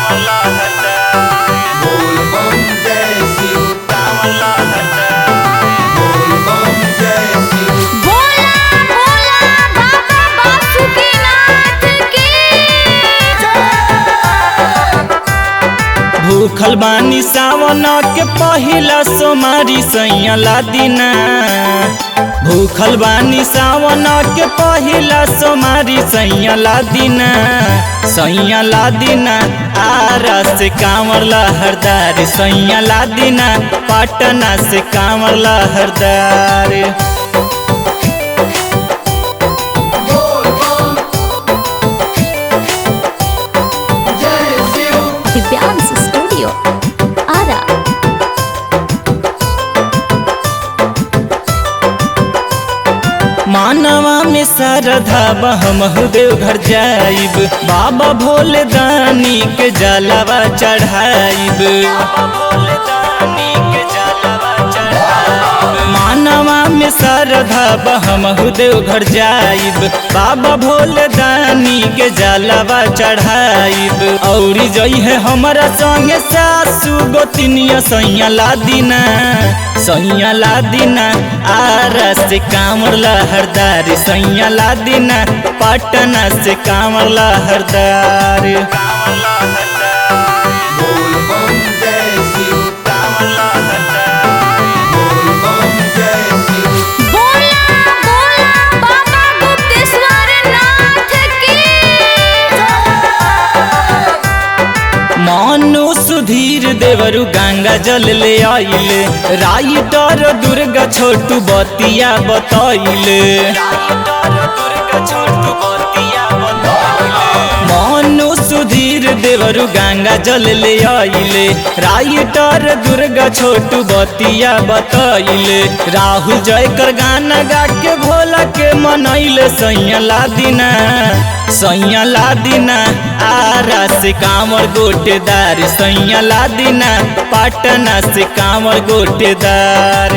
बोल बम जय शिव बोल बम जय शिव। बोला बोला बाबा बासुकीनाथ की भूखल बानी सावन के पहिला सोमारी सैया ला दिना। भूखल बानी सावन के पहिला सोमारी सैया ला दिना। सैया ला दिना आरा से कांवर लहरदार सैया ला दिना। पटना से कांवर लहरदार बोल बम जय शिव। दिव्यांश स्टूडियो आरा। मानवा में श्रद्धा बहमहु देव घर जाइब। बाबा भोले दानी के जलवा चढ़ाइब। मानवा में श्रद्धा बहमहु देव घर जाइब। बाबा भोले दानी के जलवा चढ़ाइब। औरी जई है हमारा संगे सासू गोतिनिया सैया ला दिना। सैया ला दिना आरा से कांवर लहरदार सैया ला दिना। पटना से कांवर लहरदार बोल बम जय शिव बोल बम जय शिव। बोला बोला बाबा गुप्तेश्वर नाथ की मानु सुधीर देवरु गंगा जल ले आइले। राइटर दुर्गा छोटू बतिया बतैले। मानु सुधीर देवरु गंगा जल ले आइले। राइटर दुर्गा छोटू बतिया बतैले। राहुल जयकर गाना गा के भोला के मनैले सैया ला दिना। सैया ला दिना आरा से कांवर गोटेदार सैया ला दिना। पटना से कांवर गोटेदार।